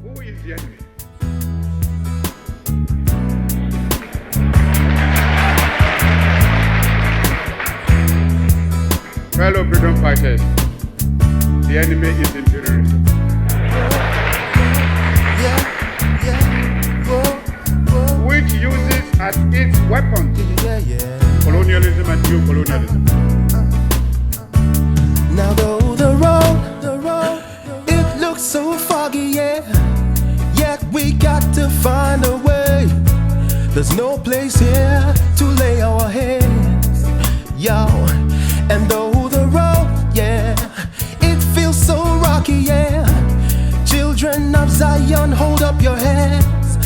Who is the enemy? Fellow freedom fighters, the enemy is imperialism. Which uses as its weapons colonialism and new colonialism. Now though the road, it looks so foggy, yet we got to find a way. There's no place here to lay our heads, yo. And though the road, it feels so rocky, Children of Zion, hold up your heads.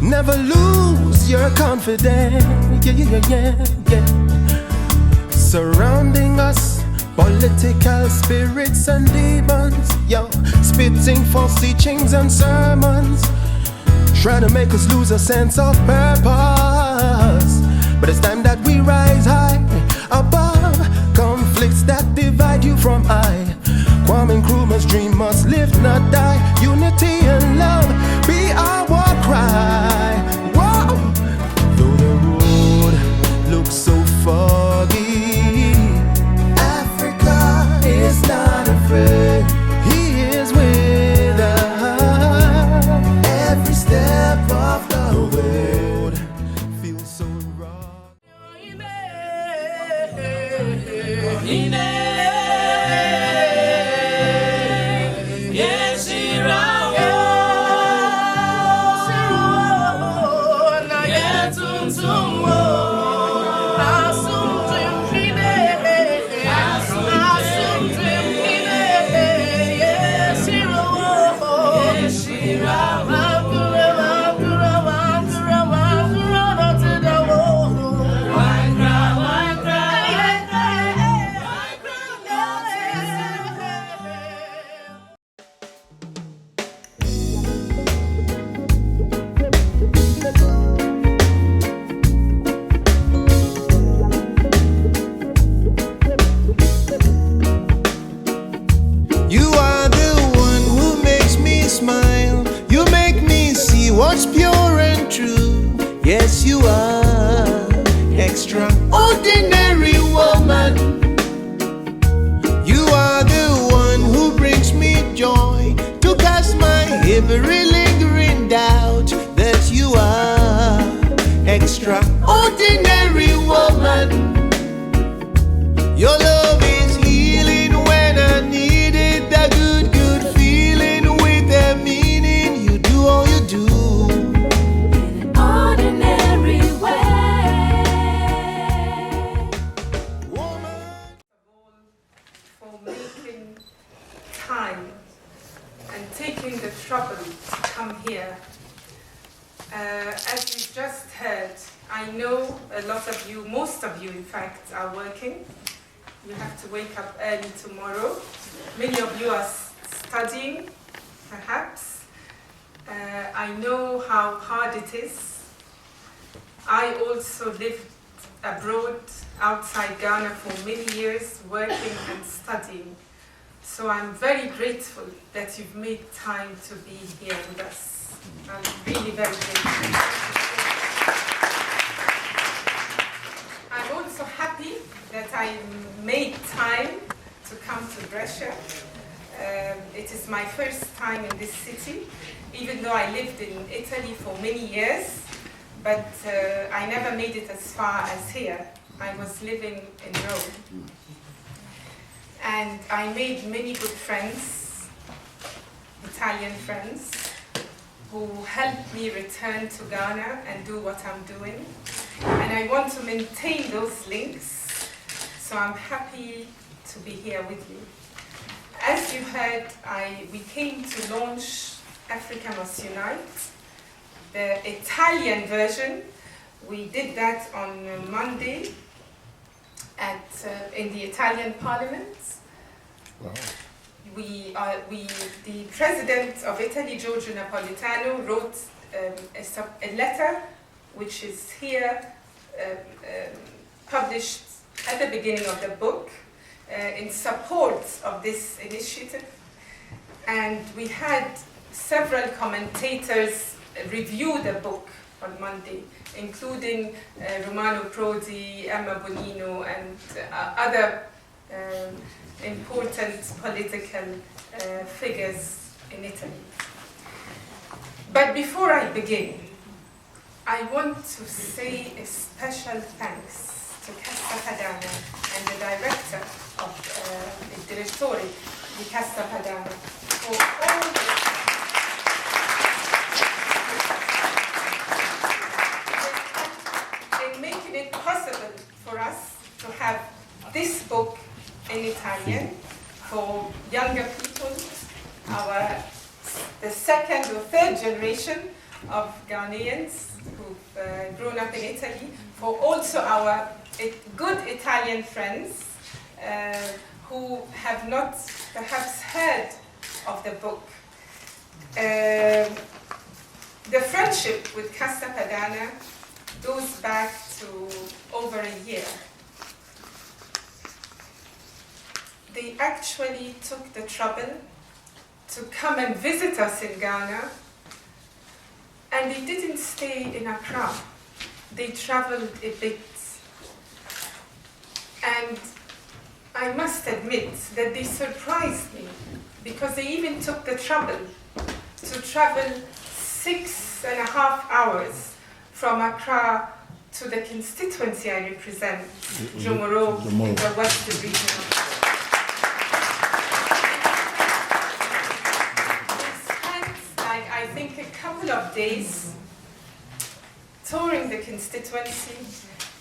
Never lose your confidence, Surrounding us, political spirits and demons, spitting false teachings and sermons, trying to make us lose a sense of purpose. But it's time that we rise high above conflicts that divide you from I. Nkrumah's dream must live, not die. Unity and love be our war cry. Whoa! Though the road looks so foggy, Africa is not afraid. He is with us every step of the road. Feels so wrong. What's pure and true? Yes, you are extraordinary woman. You are the one who brings me joy, to cast my every lingering doubt that you are extraordinary woman. Your love is healing when I need it, the good feeling with a meaning. You do all you do. Time and taking the trouble to come here. As we just heard, I know a lot of you, most of you in fact, are working. You have to wake up early tomorrow. Many of you are studying, perhaps. I know how hard it is. I also lived abroad, outside Ghana for many years, working and studying. So I'm very grateful that you've made time to be here with us. I'm really very grateful. I'm also happy that I made time to come to Brescia. It is my first time in this city, even though I lived in Italy for many years, but I never made it as far as here. I was living in Rome. And I made many good friends, Italian friends, who helped me return to Ghana and do what I'm doing. And I want to maintain those links, so I'm happy to be here with you. As you heard, we came to launch Africa Must Unite, the Italian version. We did that on Monday in the Italian Parliament. Wow. The President of Italy, Giorgio Napolitano, wrote a letter which is here published at the beginning of the book in support of this initiative. And we had several commentators review the book on Monday, including Romano Prodi, Emma Bonino, and other important political figures in Italy. But before I begin, I want to say a special thanks to Cassa Padana and the director of the Direttore di Cassa Padana for all in making it possible for us to have this book in Italian for younger people, the second or third generation of Ghanaians who've grown up in Italy, for also our good Italian friends who have not perhaps heard of the book. The friendship with Cassa Padana goes back to over a year. They actually took the trouble to come and visit us in Ghana, and they didn't stay in Accra. They traveled a bit. And I must admit that they surprised me, because they even took the trouble to travel 6.5 hours from Accra to the constituency I represent, Jomoro, in the Western region. I think a couple of days touring the constituency,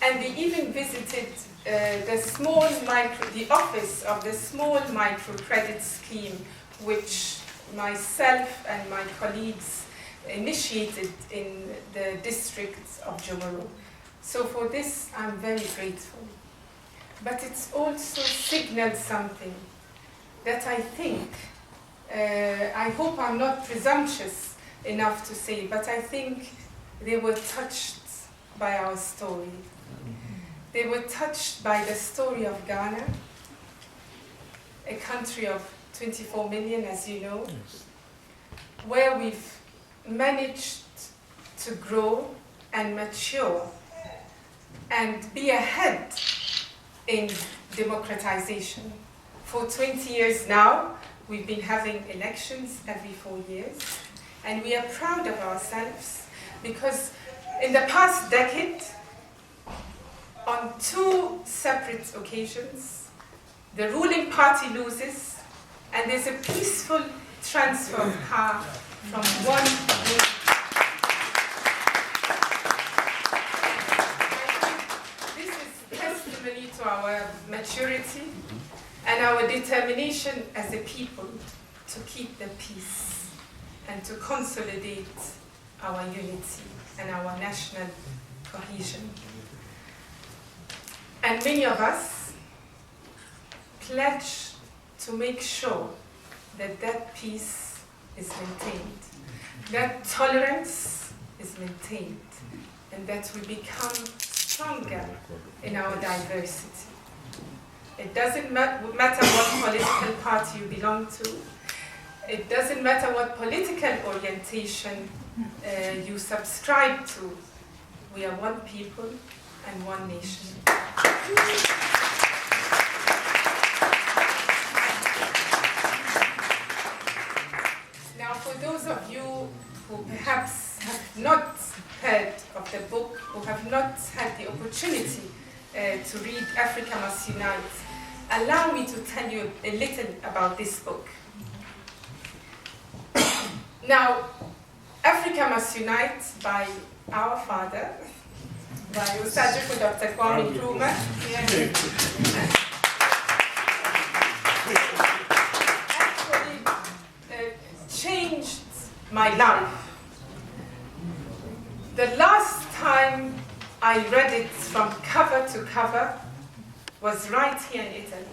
and they even visited the office of the small microcredit scheme, which myself and my colleagues initiated in the district of Jomoro. So for this, I'm very grateful. But it's also signaled something that I think, I hope I'm not presumptuous enough to say, but I think they were touched by our story. They were touched by the story of Ghana, a country of 24 million, as you know, where we've managed to grow and mature and be ahead in democratization. For 20 years now, we've been having elections every 4 years, and we are proud of ourselves because in the past decade, on 2 separate occasions, the ruling party loses, and there's a peaceful transfer of power from one group. This is testimony to our maturity and our determination as a people to keep the peace and to consolidate our unity and our national cohesion. And many of us pledge to make sure that that peace is maintained, that tolerance is maintained, and that we become stronger in our diversity. It doesn't matter what political party you belong to. It doesn't matter what political orientation you subscribe to. We are one people and one nation. Now, for those of you who perhaps have not heard of the book, who have not had the opportunity to read Africa Must Unite, allow me to tell you a little about this book. Now, Africa Must Unite by our father, by Usajuku Dr. Nkrumah, actually changed my life. The last time I read it from cover to cover was right here in Italy,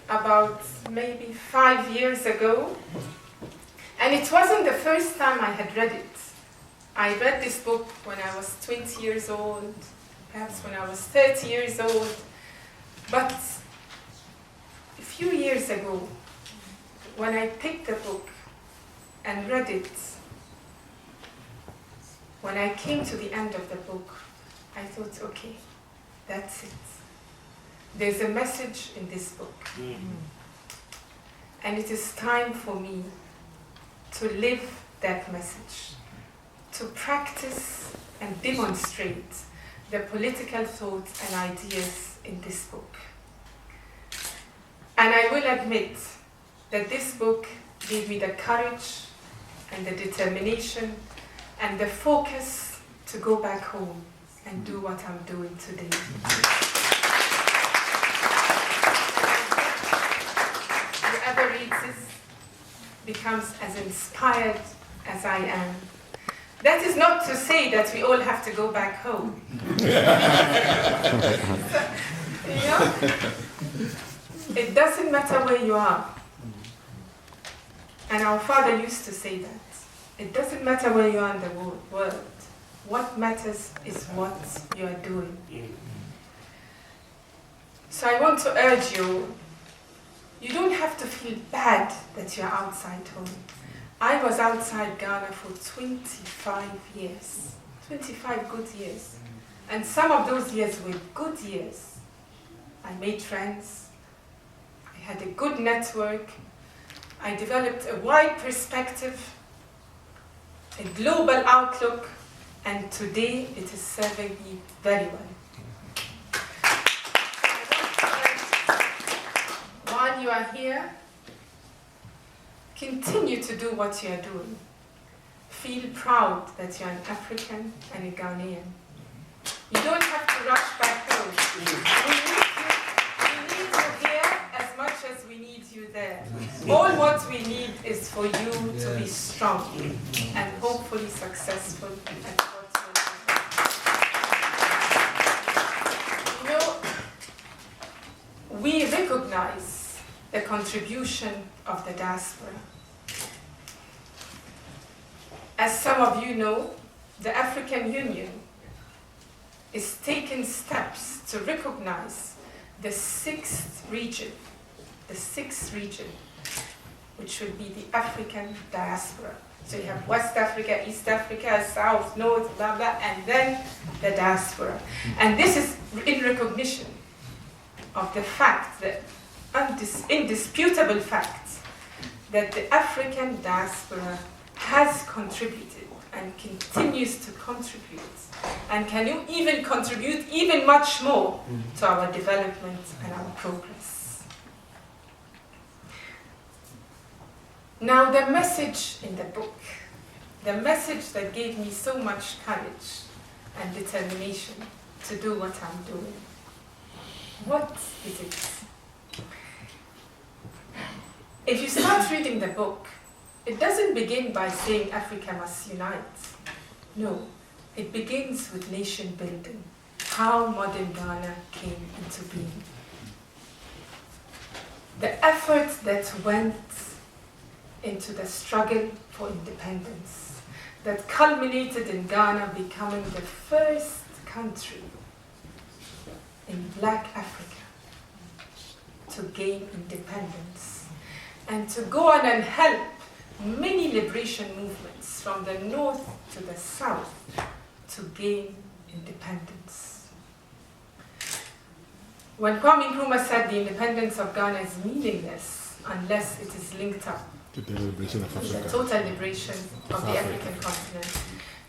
about maybe 5 years ago. And it wasn't the first time I had read it. I read this book when I was 20 years old, perhaps when I was 30 years old. But a few years ago, when I picked the book and read it, when I came to the end of the book, I thought, okay, that's it. There's a message in this book. And it is time for me to live that message, to practice and demonstrate the political thoughts and ideas in this book. And I will admit that this book gave me the courage and the determination and the focus to go back home and do what I'm doing today. Whoever reads this becomes as inspired as I am. That is not to say that we all have to go back home. It doesn't matter where you are. And our father used to say that. It doesn't matter where you are in the world. What matters is what you are doing. So I want to urge you, you don't have to feel bad that you're outside home. I was outside Ghana for 25 years, 25 good years. And some of those years were good years. I made friends, I had a good network, I developed a wide perspective, a global outlook, and today it is serving me very well. While you are here, continue to do what you are doing. Feel proud that you're an African and a Ghanaian. You don't have to rush back home. We need you here as much as we need you there. All what we need is for you to be strong and hopefully successful at what you're doing. You know, we recognize the contribution of the diaspora. As some of you know, the African Union is taking steps to recognize the sixth region, which will be the African diaspora. So you have West Africa, East Africa, South, North, blah, blah, and then the diaspora. And this is in recognition of the fact, the indisputable fact, that the African diaspora has contributed and continues to contribute, and can even contribute even much more to our development and our progress. Now, the message in the book, the message that gave me so much courage and determination to do what I'm doing, what is it? If you start reading the book, it doesn't begin by saying Africa must unite. No, it begins with nation building, how modern Ghana came into being. The effort that went into the struggle for independence, that culminated in Ghana becoming the first country in Black Africa to gain independence, and to go on and help many liberation movements from the north to the south to gain independence. When Nkrumah said the independence of Ghana is meaningless unless it is linked up to the liberation of Africa, the total liberation of the African continent,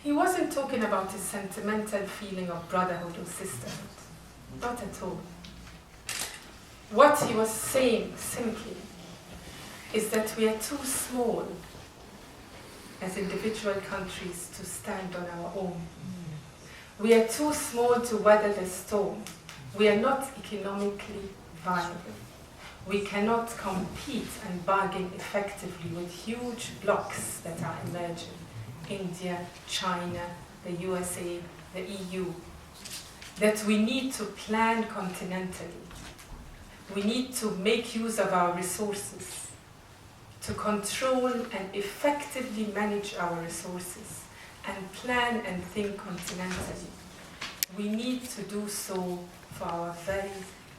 he wasn't talking about his sentimental feeling of brotherhood or sisterhood. Not at all. What he was saying simply is that we are too small as individual countries to stand on our own. We are too small to weather the storm. We are not economically viable. We cannot compete and bargain effectively with huge blocs that are emerging. India, China, the USA, the EU. That we need to plan continentally. We need to make use of our resources to control and effectively manage our resources and plan and think continentally. We need to do so for our very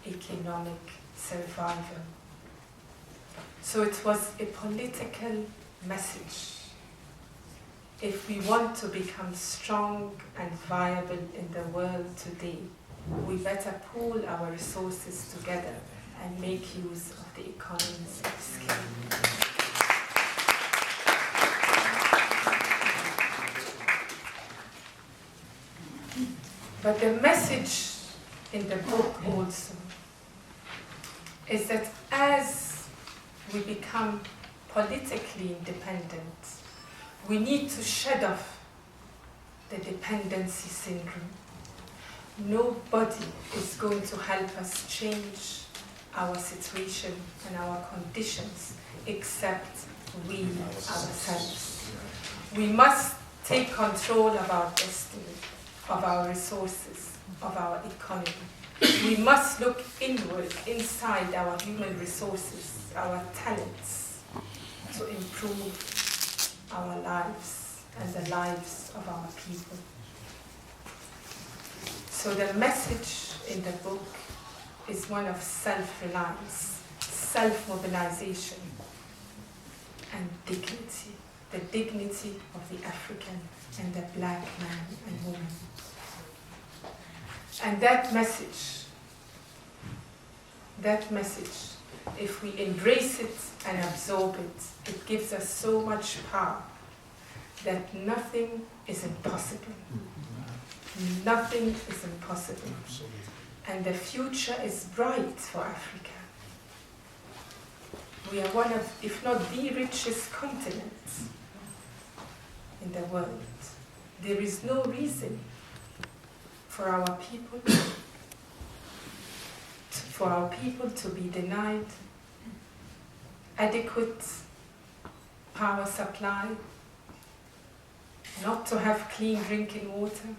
economic survival. So it was a political message if we want to become strong and viable in the world today, we better pool our resources together and make use of the economies of scale. But the message in the book also is that as we become politically independent, we need to shed off the dependency syndrome. Nobody is going to help us change our situation and our conditions except we ourselves. We must take control of our destiny, of our resources, of our economy. We must look inward, inside our human resources, our talents, to improve our lives and the lives of our people. So the message in the book is one of self-reliance, self-mobilization, and dignity, the dignity of the African and the black man and woman. And that message, if we embrace it and absorb it, it gives us so much power that nothing is impossible. Nothing is impossible. And the future is bright for Africa. We are one of, if not the richest continents in the world. There is no reason for our people to be denied adequate power supply, not to have clean drinking water,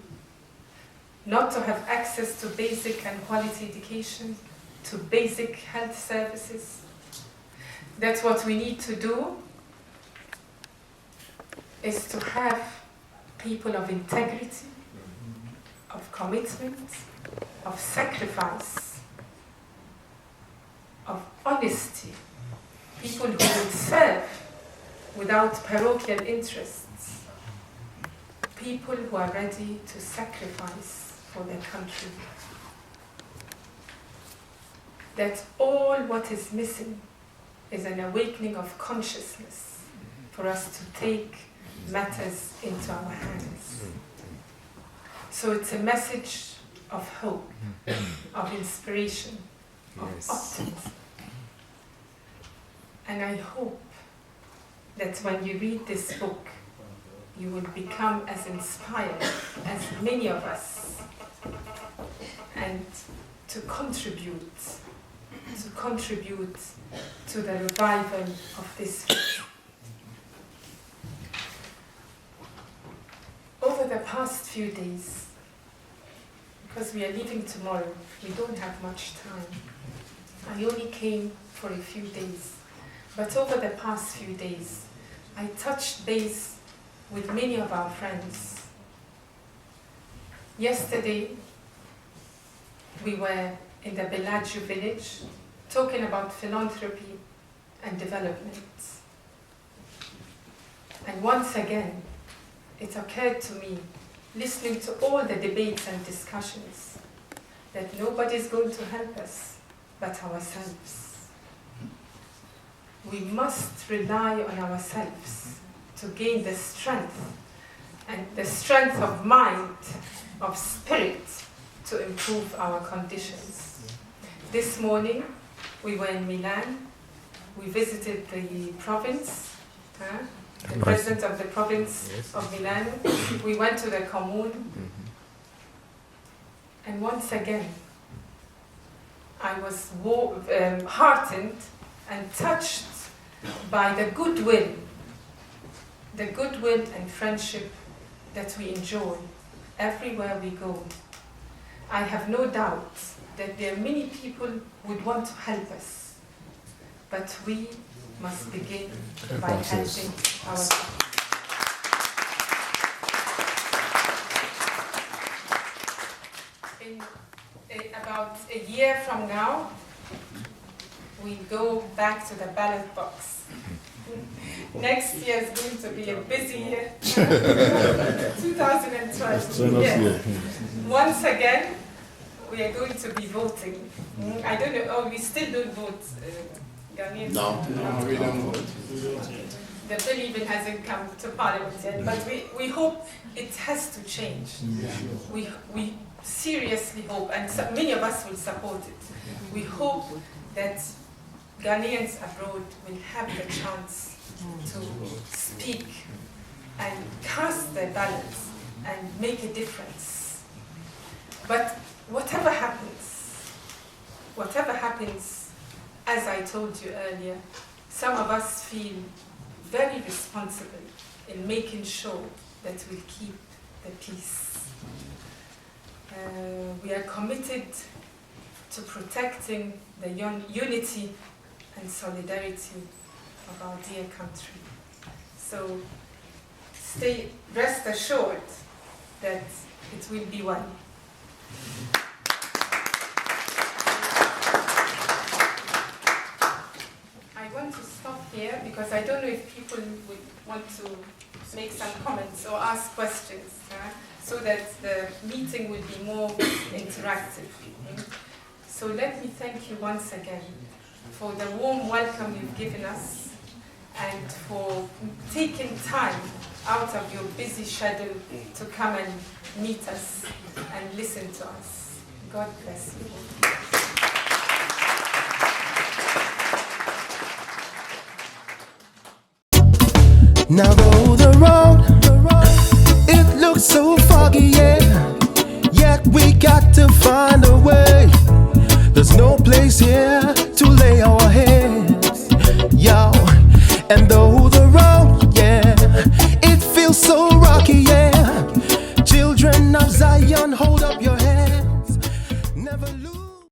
not to have access to basic and quality education, to basic health services. That's what we need to do, is to have people of integrity, of commitment, of sacrifice, of honesty, people who will serve without parochial interests, people who are ready to sacrifice for their country. That all what is missing is an awakening of consciousness for us to take matters into our hands. So it's a message of hope, of inspiration, of optimism. And I hope that when you read this book, you will become as inspired as many of us, and to contribute to the revival of this future. Over the past few days, because we are leaving tomorrow, we don't have much time. I only came for a few days, but over the past few days, I touched base with many of our friends. Yesterday, we were in the Bellagio village talking about philanthropy and development. And once again, it occurred to me, listening to all the debates and discussions, that nobody's going to help us but ourselves. We must rely on ourselves to gain the strength, and the strength of mind, of spirit, to improve our conditions. This morning, we were in Milan. We visited the province, the president of the province of Milan. We went to the commune. And once again, I was heartened and touched by the goodwill and friendship that we enjoy everywhere we go. I have no doubt that there are many people who would want to help us, but we must begin by helping ourselves. In about a year from now, we go back to the ballot box. Next year is going to be a busy year. 2012. Yes. Once again, we are going to be voting. I don't know, oh, we still don't vote, Ghanaians? No, we don't vote. The bill even hasn't come to Parliament yet, but we hope it has to change. We seriously hope, and many of us will support it. We hope that Ghanaians abroad will have the chance to speak and cast their ballots and make a difference. But whatever happens, as I told you earlier, some of us feel very responsible in making sure that we keep the peace. We are committed to protecting the unity and solidarity of our dear country. So rest assured that it will be one. I want to stop here because I don't know if people would want to make some comments or ask questions, so that the meeting will be more interactive. So let me thank you once again for the warm welcome you've given us and for taking time out of your busy schedule to come and meet us and listen to us. God bless you. Now though the road, it looks so foggy, yeah, yet we got to find a way. There's no place here to lay our heads, yo. And though the road, yeah, it feels so rocky, yeah. Children of Zion, hold up your head.